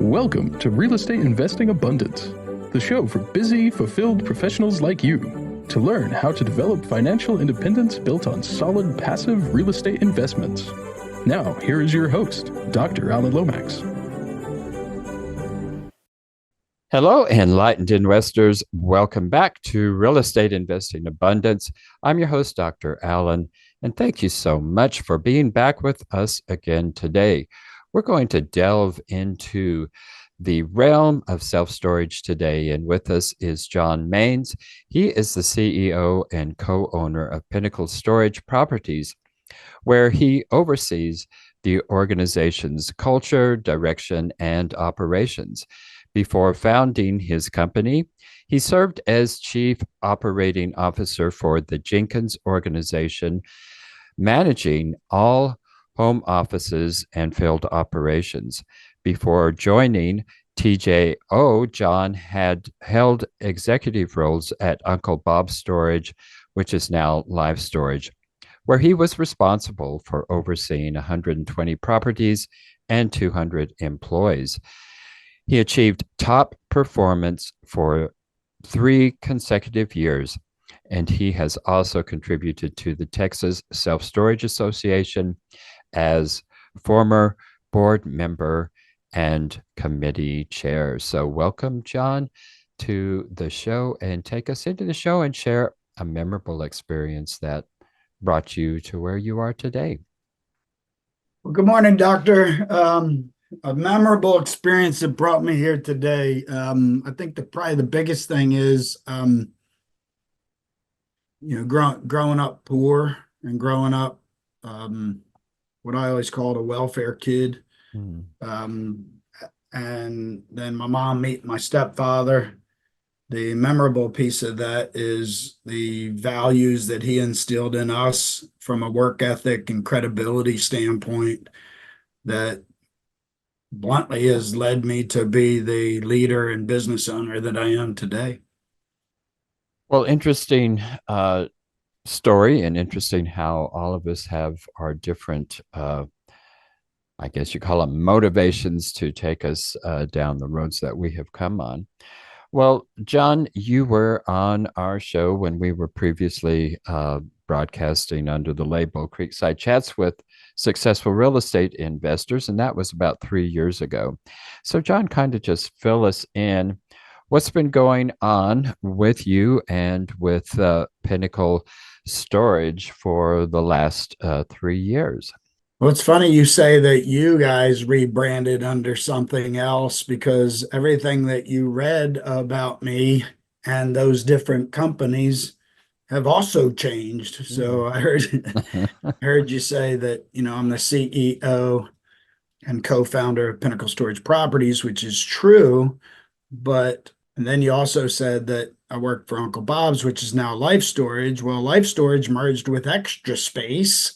Welcome to Real Estate Investing Abundance, the show for busy, fulfilled professionals like you to learn how to develop financial independence built on solid, passive real estate investments. Now, here is your host, Dr. Alan Lomax. Hello, enlightened investors. Welcome back to Real Estate Investing Abundance. I'm your host, Dr. Alan, and thank you so much for being back with us again today. We're going to delve into the realm of self-storage today, and with us is John Maines. He is the CEO and co-owner of Pinnacle Storage Properties, where he oversees the organization's culture, direction, and operations. Before founding his company, he served as Chief Operating Officer for the Jenkins organization, managing all home offices and field operations. Before joining TJO, John had held executive roles at Uncle Bob's Storage, which is now Live Storage, where he was responsible for overseeing 120 properties and 200 employees. He achieved top performance for 3 consecutive years, and he has also contributed to the Texas Self-Storage Association as former board member and committee chair. So welcome, John, to the show, and take us into the show and share a memorable experience that brought you to where you are today. Well, good morning, Doctor. A memorable experience that brought me here today. I think probably the biggest thing is, growing up poor and growing up what I always called a welfare kid. And then my mom meeting my stepfather. The memorable piece of that is the values that he instilled in us from a work ethic and credibility standpoint that bluntly has led me to be the leader and business owner that I am today. Well, interesting story, and interesting how all of us have our different, I guess you call them motivations to take us down the roads that we have come on. Well, John, you were on our show when we were previously broadcasting under the label Creekside Chats with Successful Real Estate Investors, and that was about 3 years ago. So, John, kind of just fill us in. What's been going on with you and with Pinnacle Storage for the last 3 years? Well, it's funny you say that you guys rebranded under something else, because everything that you read about me and those different companies have also changed. So I heard you say that, I'm the CEO and co-founder of Pinnacle Storage Properties, which is true. And then you also said that I worked for Uncle Bob's, which is now Life Storage. Well, Life Storage merged with Extra Space.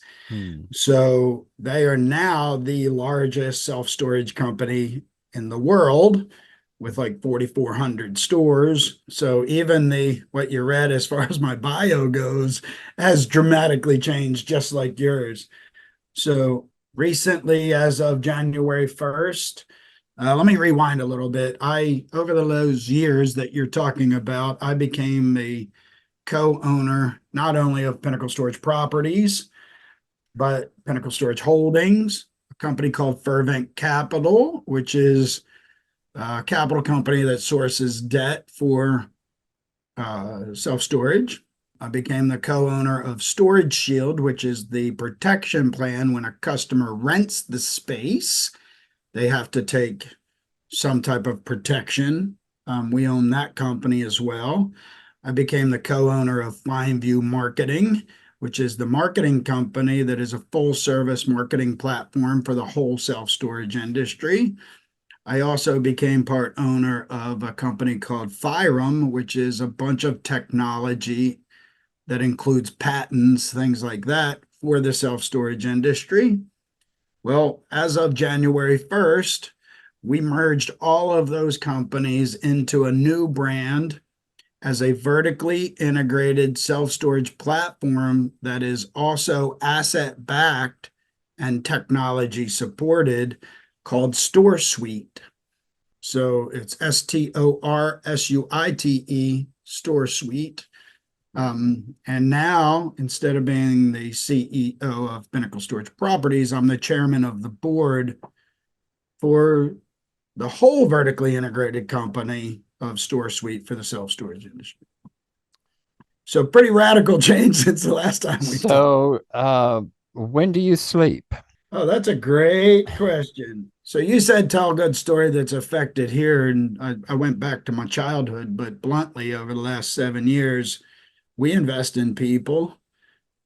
So they are now the largest self-storage company in the world with like 4,400 stores. So even what you read as far as my bio goes has dramatically changed, just like yours. So recently, as of January 1st, let me rewind a little bit. Over those years that you're talking about, I became the co-owner not only of Pinnacle Storage Properties, but Pinnacle Storage Holdings, a company called Fervent Capital, which is a capital company that sources debt for self-storage. I became the co-owner of Storage Shield, which is the protection plan when a customer rents the space. They have to take some type of protection. We own that company as well. I became the co-owner of Fineview Marketing, which is the marketing company that is a full-service marketing platform for the whole self-storage industry. I also became part owner of a company called Firum, which is a bunch of technology that includes patents, things like that, for the self-storage industry. Well, as of January 1st, we merged all of those companies into a new brand as a vertically integrated self-storage platform that is also asset-backed and technology supported, called StoreSuite. So it's STORSUITE, Store Suite. And now, instead of being the CEO of Pinnacle Storage Properties, I'm the chairman of the board for the whole vertically integrated company of Store Suite for the self-storage industry. So pretty radical change since the last time we talked. So, when do you sleep? Oh, that's a great question. So you said tell a good story that's affected here, and I went back to my childhood, but bluntly, over the last 7 years, we invest in people.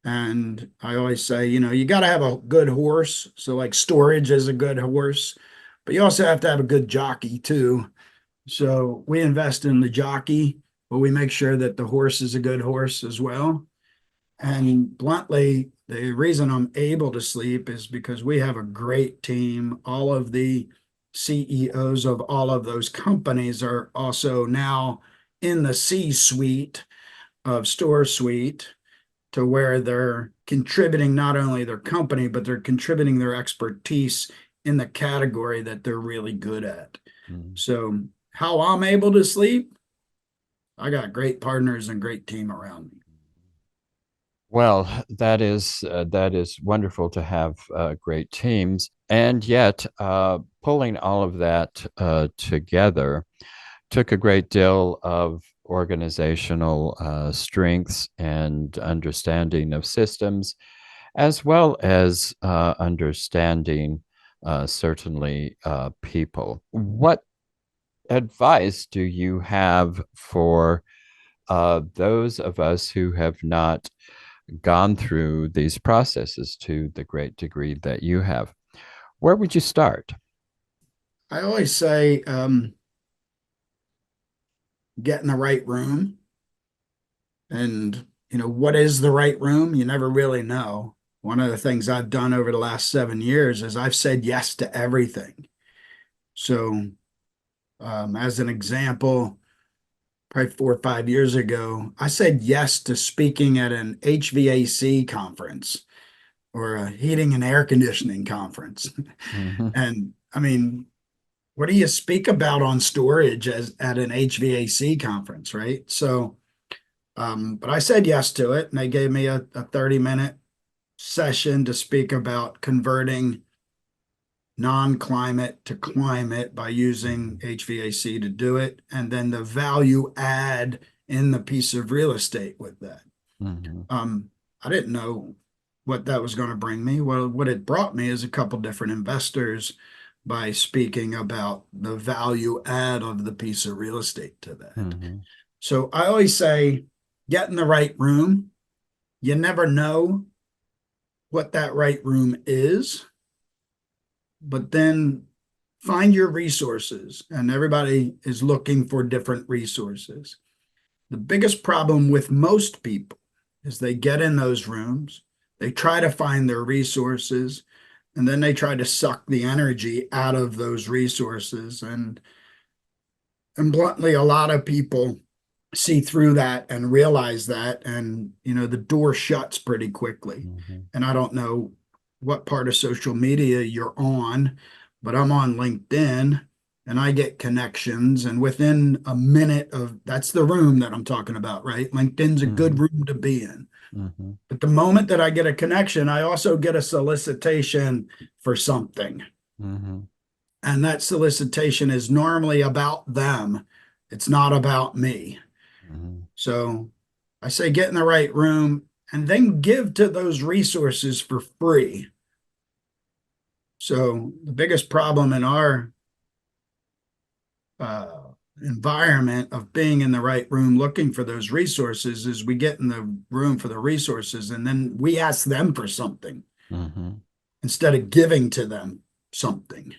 And I always say, you got to have a good horse. So like storage is a good horse, but you also have to have a good jockey too. So we invest in the jockey, but we make sure that the horse is a good horse as well. And bluntly, the reason I'm able to sleep is because we have a great team. All of the CEOs of all of those companies are also now in the C-suite of Store Suite, to where they're contributing not only their company, but they're contributing their expertise in the category that they're really good at. Mm. So how I'm able to sleep, I got great partners and great team around me. Well, that is wonderful to have great teams, and yet pulling all of that together took a great deal of organizational strengths and understanding of systems, as well as understanding certainly people. What advice do you have for those of us who have not gone through these processes to the great degree that you have? Where would you start? I always say, get in the right room. And, what is the right room? You never really know. One of the things I've done over the last 7 years is I've said yes to everything. So, as an example, probably 4 or 5 years ago, I said yes to speaking at an HVAC conference or a heating and air conditioning conference. Mm-hmm. And I mean, what do you speak about on storage as at an HVAC conference, right? So, but I said yes to it, and they gave me a 30-minute session to speak about converting non-climate to climate by using HVAC to do it, and then the value add in the piece of real estate with that. Mm-hmm. I didn't know what that was going to bring me. Well, what it brought me is a couple different investors by speaking about the value add of the piece of real estate to that. Mm-hmm. So I always say, get in the right room. You never know what that right room is, but then find your resources, and everybody is looking for different resources. The biggest problem with most people is they get in those rooms, they try to find their resources, and then they try to suck the energy out of those resources. And bluntly, a lot of people see through that and realize that, and the door shuts pretty quickly. Mm-hmm. And I don't know what part of social media you're on, but I'm on LinkedIn, and I get connections, and within a minute of that's the room that I'm talking about, right? LinkedIn's a good room to be in. Mm-hmm. But the moment that I get a connection, I also get a solicitation for something. Mm-hmm. And that solicitation is normally about them. It's not about me. Mm-hmm. So I say get in the right room and then give to those resources for free. So the biggest problem in our environment of being in the right room looking for those resources is we get in the room for the resources and then we ask them for something Mm-hmm. instead of giving to them something.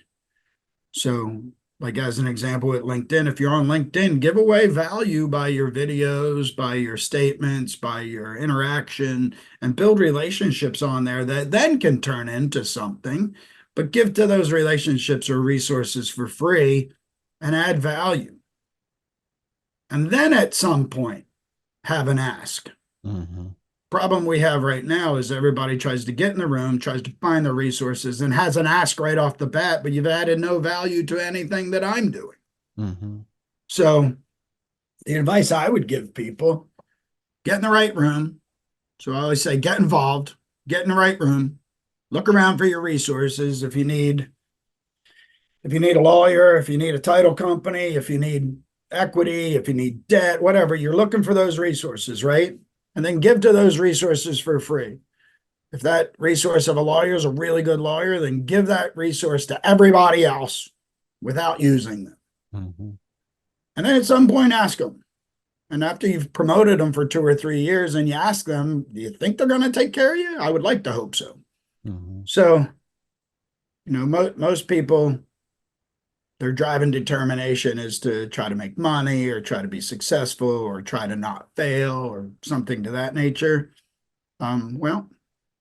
So, like as an example with LinkedIn, if you're on LinkedIn, give away value by your videos, by your statements, by your interaction, and build relationships on there that then can turn into something. But give to those relationships or resources for free and add value. And then at some point, have an ask. Mm-hmm. Problem we have right now is everybody tries to get in the room, tries to find the resources, and has an ask right off the bat, but you've added no value to anything that I'm doing. Mm-hmm. So the advice I would give people, get in the right room. So I always say, get involved, get in the right room, look around for your resources. If you need a lawyer, if you need a title company, if you need equity, if you need debt, whatever, you're looking for those resources, right? And then give to those resources for free. If that resource of a lawyer is a really good lawyer, then give that resource to everybody else without using them. Mm-hmm. And then at some point, ask them. And after you've promoted them for 2 or 3 years and you ask them, do you think they're going to take care of you? I would like to hope so. Mm-hmm. So, most people, their driving determination is to try to make money or try to be successful or try to not fail or something to that nature. Well,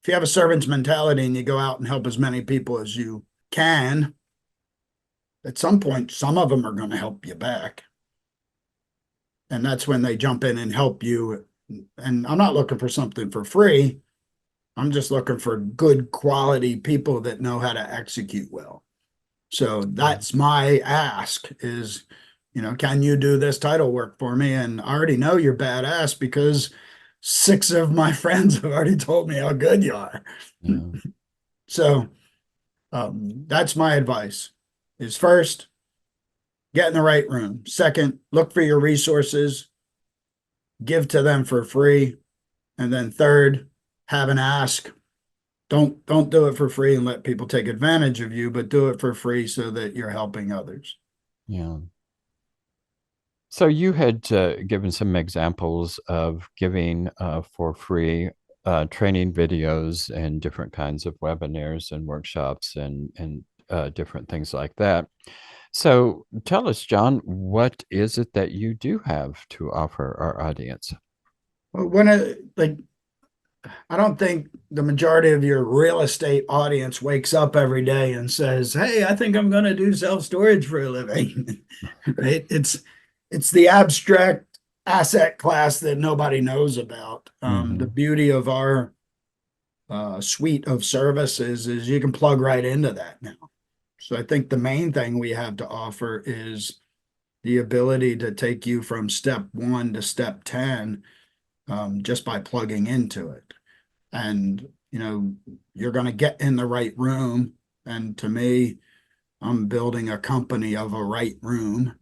if you have a servant's mentality and you go out and help as many people as you can, at some point, some of them are going to help you back. And that's when they jump in and help you. And I'm not looking for something for free. I'm just looking for good quality people that know how to execute well. So that's my ask is, can you do this title work for me? And I already know you're badass because 6 of my friends have already told me how good you are. Yeah. So that's my advice is first, get in the right room. Second, look for your resources, give to them for free. And then third, have an ask. Don't do it for free and let people take advantage of you, but do it for free so that you're helping others. Yeah. So you had given some examples of giving for free training videos and different kinds of webinars and workshops and different things like that. So tell us, John, what is it that you do have to offer our audience? Well, I don't think the majority of your real estate audience wakes up every day and says, "Hey, I think I'm going to do self-storage for a living." Right? It's the abstract asset class that nobody knows about. The Mm-hmm. beauty of our suite of services is you can plug right into that now. So I think the main thing we have to offer is the ability to take you from step 1 to step 10 just by plugging into it. And, you're going to get in the right room. And to me, I'm building a company of a right room.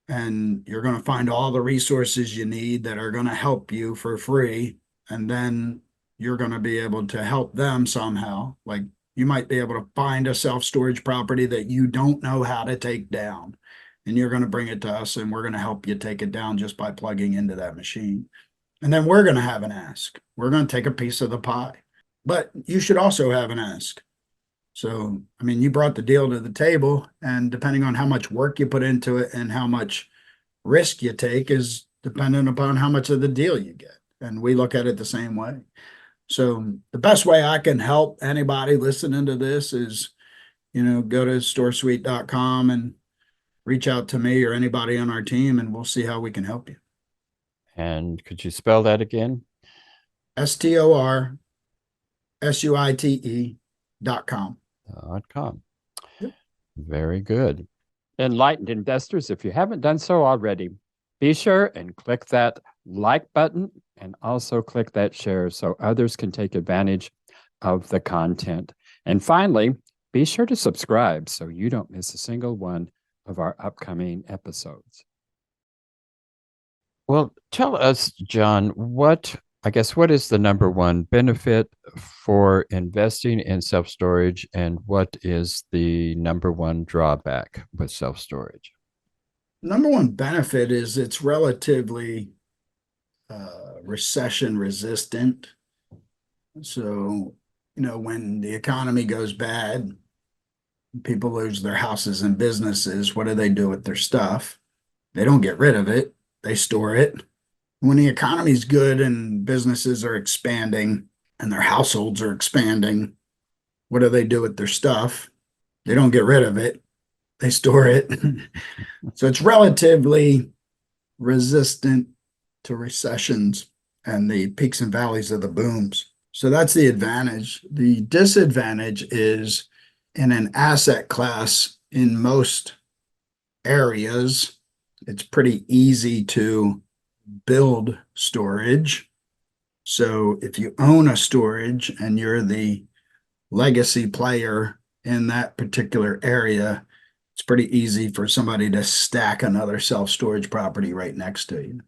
And you're going to find all the resources you need that are going to help you for free. And then you're going to be able to help them somehow. Like you might be able to find a self-storage property that you don't know how to take down. And you're going to bring it to us and we're going to help you take it down just by plugging into that machine. And then we're going to have an ask. We're going to take a piece of the pie. But you should also have an ask. So, I mean, you brought the deal to the table, and depending on how much work you put into it and how much risk you take is dependent upon how much of the deal you get. And we look at it the same way. So, the best way I can help anybody listening to this is, go to storesuite.com and reach out to me or anybody on our team, and we'll see how we can help you. And could you spell that again? STORSUITE.com. .com. Yep. Very good. Enlightened investors, if you haven't done so already, be sure and click that like button and also click that share so others can take advantage of the content. And finally, be sure to subscribe so you don't miss a single one of our upcoming episodes. Well, tell us, John, what is the number one benefit for investing in self-storage, and what is the number one drawback with self-storage? Number one benefit is it's relatively recession resistant. So, when the economy goes bad, people lose their houses and businesses. What do they do with their stuff? They don't get rid of it, they store it. When the economy's good and businesses are expanding and their households are expanding, what do they do with their stuff? They don't get rid of it, they store it. So it's relatively resistant to recessions and the peaks and valleys of the booms. So that's the advantage. The disadvantage is in an asset class in most areas, it's pretty easy to build storage. So if you own a storage and you're the legacy player in that particular area, it's pretty easy for somebody to stack another self-storage property right next to you.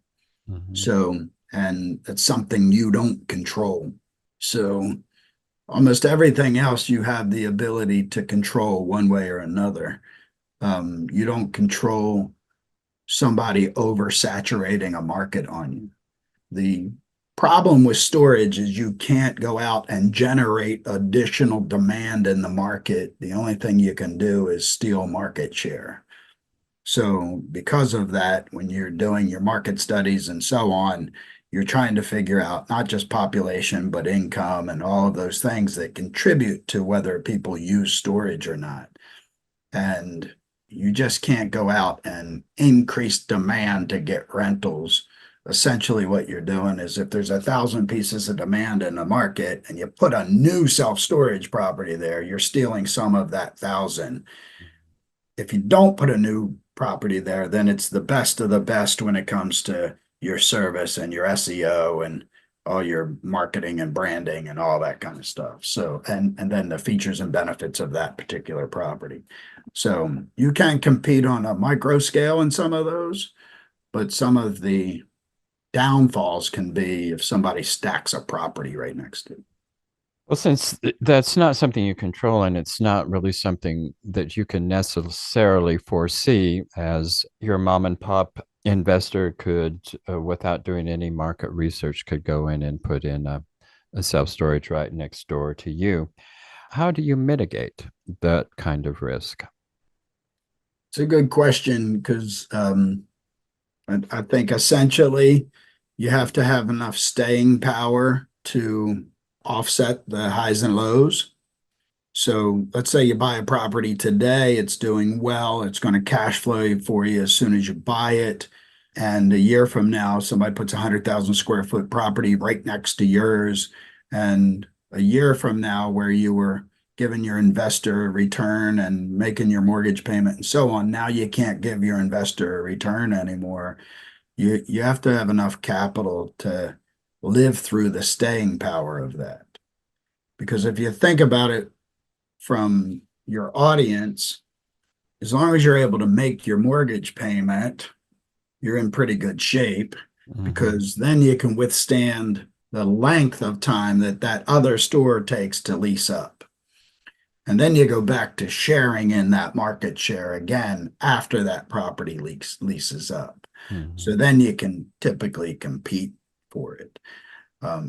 So, and it's something you don't control. So almost everything else you have the ability to control one way or another. You don't control somebody oversaturating a market on you. The problem with storage is you can't go out and generate additional demand in the market. The only thing you can do is steal market share. So because of that, when you're doing your market studies and so on, you're trying to figure out not just population, but income and all of those things that contribute to whether people use storage or not. And you just can't go out and increase demand to get rentals. Essentially, what you're doing is if there's 1,000 pieces of demand in the market and you put a new self-storage property there, you're stealing some of that 1,000. If you don't put a new property there, then it's the best of the best when it comes to your service and your SEO and all your marketing and branding and all that kind of stuff. So, and then the features and benefits of that particular property. So you can compete on a micro scale in some of those, but some of the downfalls can be if somebody stacks a property right next to it. Well, since that's not something you control and it's not really something that you can necessarily foresee, as your mom and pop investor could, without doing any market research, could go in and put in a self-storage right next door to you. How do you mitigate that kind of risk? It's a good question because I think essentially you have to have enough staying power to offset the highs and lows. So let's say you buy a property today, it's doing well, it's going to cash flow for you as soon as you buy it. And a year from now, somebody puts 100,000 square foot property right next to yours. And a year from now, where you were giving your investor a return and making your mortgage payment and so on, now you can't give your investor a return anymore. You have to have enough capital to live through the staying power of that. Because if you think about it from your audience, as long as you're able to make your mortgage payment, you're in pretty good shape, because then you can withstand the length of time that other store takes to lease up. And then you go back to sharing in that market share again after that property leases up. So then you can typically compete for it.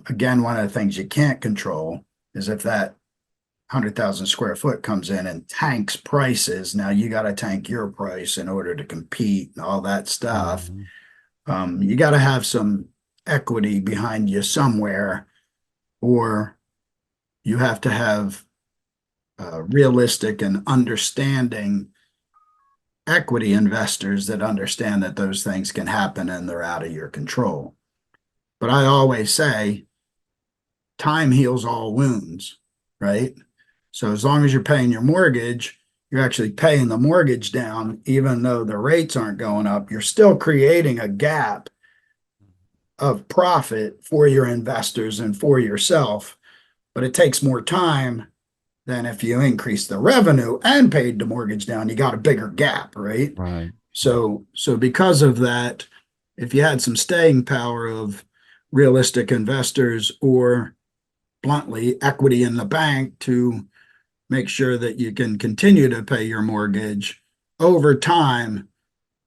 Again, one of the things you can't control is if that 100,000 square foot comes in and tanks prices. Now you got to tank your price in order to compete and all that stuff. You got to have some equity behind you somewhere, or you have to have realistic and understanding equity investors that understand that those things can happen and they're out of your control. But I always say, time heals all wounds, right? So as long as you're paying your mortgage, you're actually paying the mortgage down, even though the rates aren't going up. You're still creating a gap of profit for your investors and for yourself, but it takes more time than if you increase the revenue and paid the mortgage down. You got a bigger gap, right? Right. So because of that, if you had some staying power of realistic investors, or bluntly equity in the bank to make sure that you can continue to pay your mortgage, over time,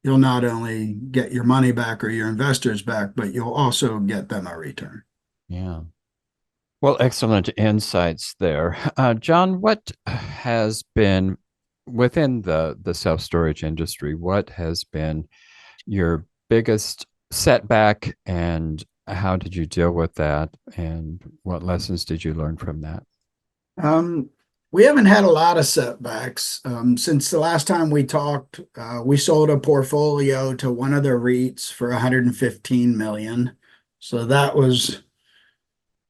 you'll not only get your money back or your investors back, but you'll also get them a return. Yeah. Well, excellent insights there. John, what has been within the self-storage industry, what has been your biggest setback, and how did you deal with that? And what lessons did you learn from that? We haven't had a lot of setbacks. Since the last time we talked, we sold a portfolio to one of the REITs for 115 million. So that was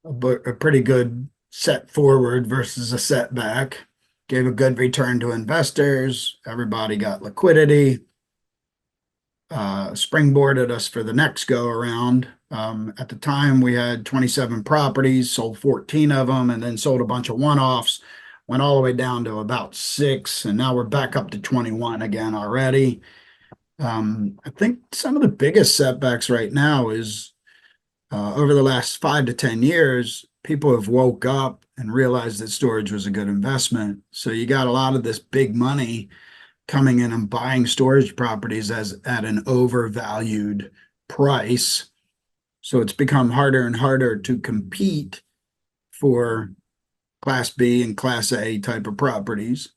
a pretty good set forward versus a setback. Gave a good return to investors. Everybody got liquidity. springboarded us for the next go around. At the time, we had 27 properties, sold 14 of them, and then sold a bunch of one-offs, went all the way down to about 6, and now we're back up to 21 again already. I think some of the biggest setbacks right now is over the last 5 to 10 years, people have woke up and realized that storage was a good investment. So you got a lot of this big money coming in and buying storage properties as at an overvalued price. So it's become harder and harder to compete for Class B and Class A type of properties.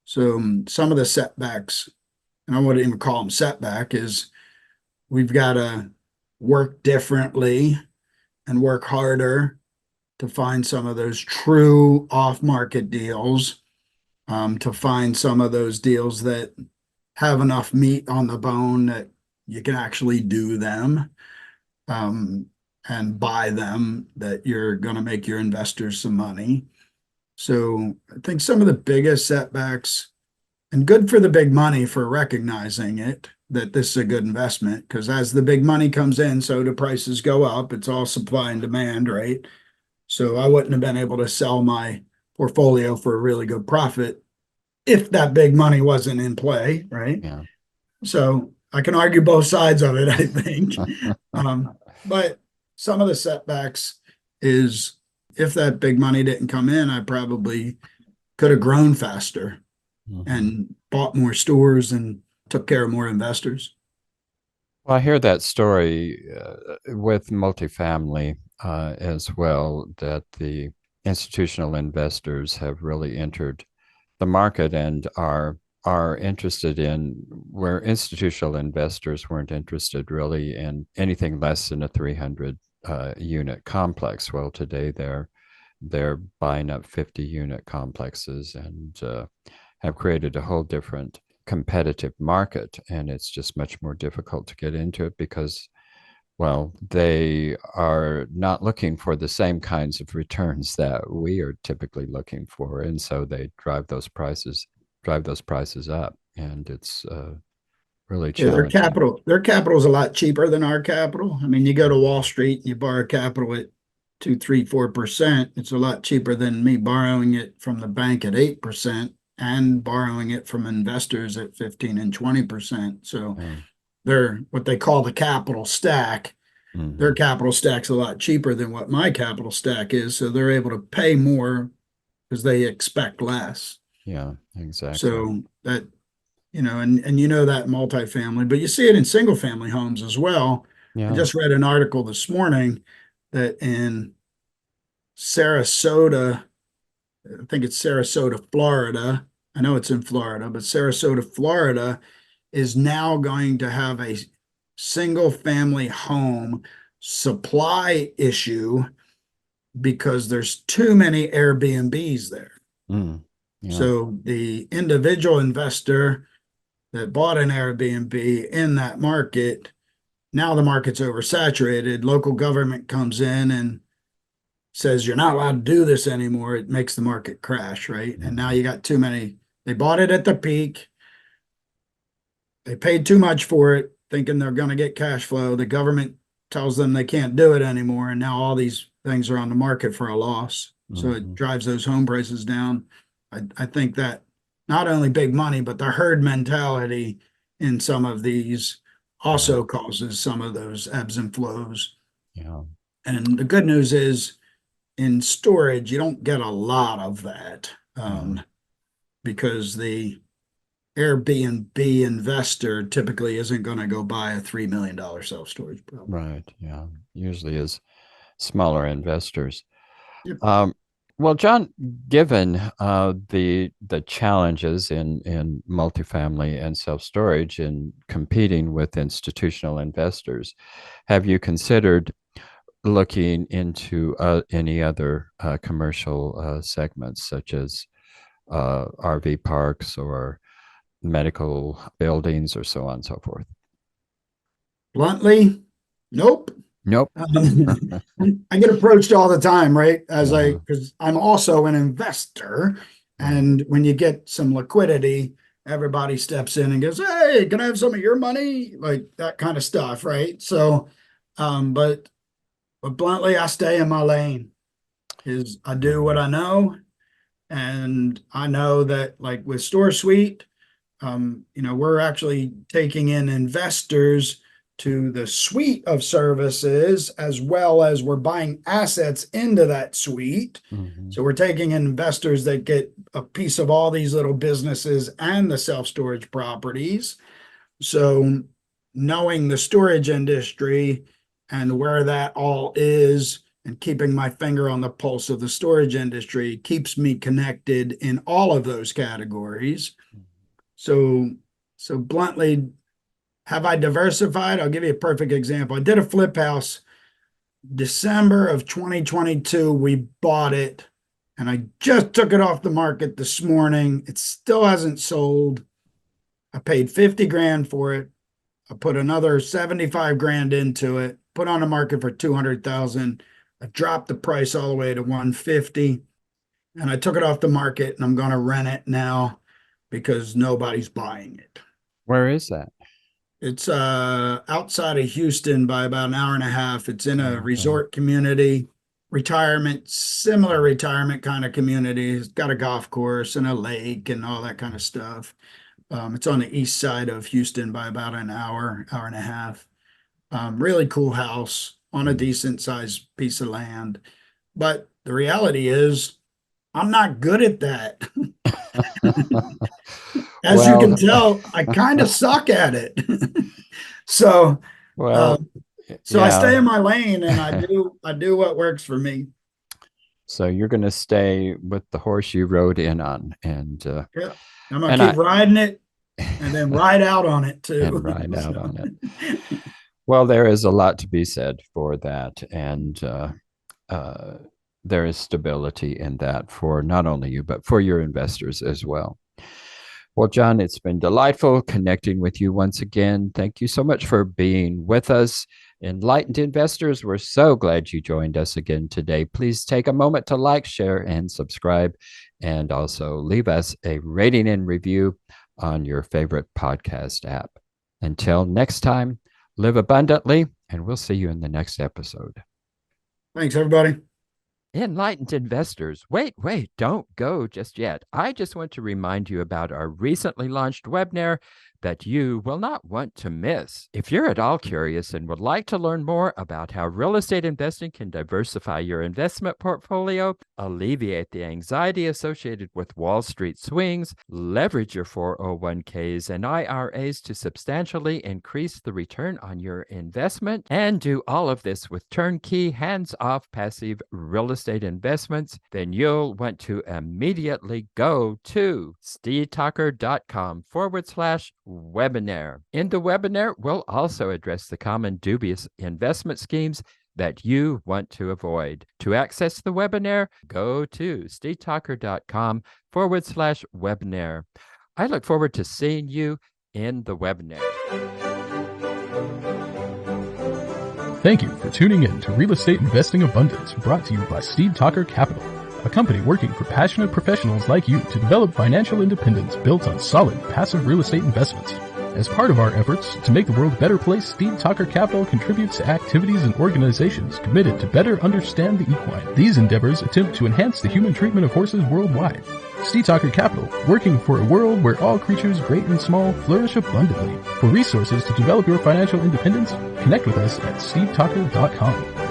So some of the setbacks, and I wouldn't even call them setback, is we've got to work differently and work harder to find some of those true off-market deals, to find some of those deals that have enough meat on the bone that you can actually do them, and buy them, that you're going to make your investors some money. So I think some of the biggest setbacks, and good for the big money for recognizing it, that this is a good investment, because as the big money comes in, so do prices go up. It's all supply and demand, right? So I wouldn't have been able to sell my portfolio for a really good profit if that big money wasn't in play, right? Yeah. So I can argue both sides of it, I think. But some of the setbacks is, if that big money didn't come in, I probably could have grown faster and bought more stores and took care of more investors. Well, I hear that story with multifamily as well, that the institutional investors have really entered the market and are interested in, where institutional investors weren't interested really in anything less than a 300 unit complex. Well, today they're buying up 50 unit complexes and have created a whole different competitive market, and it's just much more difficult to get into it because, well, they are not looking for the same kinds of returns that we are typically looking for, and so they drive those prices up, and it's really Yeah, challenging. their capital is a lot cheaper than our capital. I mean, you go to Wall Street and you borrow capital at 2, 3, 4%. It's a lot cheaper than me borrowing it from the bank at 8% and borrowing it from investors at 15 and 20%. So Yeah. they're what they call the capital stack. Their Mhm. capital stack's a lot cheaper than what my capital stack is. So they're able to pay more because they expect less. Yeah, exactly. So that, and you know that in multifamily, but you see it in single family homes as well. I Yeah. just read an article this morning that in Sarasota, I think it's Sarasota, Florida. I know it's in Florida, but Sarasota, Florida is now going to have a single family home supply issue because there's too many Airbnbs there. Mm. Yeah. So the individual investor that bought an Airbnb in that market, now the market's oversaturated. Local government comes in and says you're not allowed to do this anymore. It makes the market crash, right? And now Mhm. you got too many. They bought it at the peak. They paid too much for it, thinking they're going to get cash flow. The government tells them they can't do it anymore. And now all these things are on the market for a loss. So it Mhm. drives those home prices down. I think that not only big money, but the herd mentality in some of these Yeah. also causes some of those ebbs and flows. Yeah. And the good news is in storage, you don't get a lot of that, Yeah. because the Airbnb investor typically isn't going to go buy a $3 million self-storage property. Right. Yeah. Usually is smaller investors. Yep. Um, well, John, given the challenges in multifamily and self storage in competing with institutional investors, have you considered looking into any other commercial segments such as RV parks or medical buildings or so on and so forth? Bluntly, nope. Nope. I get approached all the time, right? Yeah. Because I'm also an investor. Yeah. And when you get some liquidity everybody steps in and goes, "Hey, can I have some of your money?" Like that kind of stuff, right? So, but bluntly, I stay in my lane. Is I do what I know, and I know that like with Store Suite, we're actually taking in investors to the suite of services as well as we're buying assets into that suite. Mhm. So we're taking in investors that get a piece of all these little businesses and the self-storage properties. So knowing the storage industry and where that all is and keeping my finger on the pulse of the storage industry keeps me connected in all of those categories. So, so bluntly, have I diversified? I'll give you a perfect example. I did a flip house December of 2022. We bought it and I just took it off the market this morning. It still hasn't sold. I paid 50 grand for it. I put another 75 grand into it, put on the market for 200,000. I dropped the price all the way to 150 and I took it off the market and I'm going to rent it now because nobody's buying it. Where is that? It's outside of Houston by about an hour and a half. It's in a Okay. resort community, similar retirement kind of community. It's got a golf course and a lake and all that kind of stuff. It's on the east side of Houston by about an hour and a half. Really cool house on a decent sized piece of land. But the reality is, I'm not good at that. As you can tell, I kind of suck at it. So, well, so I stay yeah. in my lane and I do what works for me. So you're going to stay with the horse you rode in on, and Yeah, I'm gonna and keep riding it and then ride out on it too. and ride out on it. Well, there is a lot to be said for that, and there is stability in that for not only you but for your investors as well. Well, John, it's been delightful connecting with you once again. Thank you so much for being with us. Enlightened investors, we're so glad you joined us again today. Please take a moment to like, share, and subscribe, and also leave us a rating and review on your favorite podcast app. Until next time, live abundantly, and we'll see you in the next episode. Thanks, everybody. Enlightened investors, wait, don't go just yet. I just want to remind you about our recently launched webinar that you will not want to miss. If you're at all curious and would like to learn more about how real estate investing can diversify your investment portfolio, alleviate the anxiety associated with Wall Street swings, leverage your 401ks and IRAs to substantially increase the return on your investment, and do all of this with turnkey, hands-off, passive real estate investments, then you'll want to immediately go to stevetalker.com/webinar. In the webinar, we'll also address the common dubious investment schemes that you want to avoid. To access the webinar, go to stevetalker.com/webinar. I look forward to seeing you in the webinar. Thank you for tuning in to Real Estate Investing Abundance, brought to you by Steve Talker Capital, a company working for passionate professionals like you to develop financial independence built on solid, passive real estate investments. As part of our efforts to make the world a better place, Steve Talker Capital contributes to activities and organizations committed to better understand the equine. These endeavors attempt to enhance the human treatment of horses worldwide. Steve Talker Capital, working for a world where all creatures, great and small, flourish abundantly. For resources to develop your financial independence, connect with us at stevetalker.com.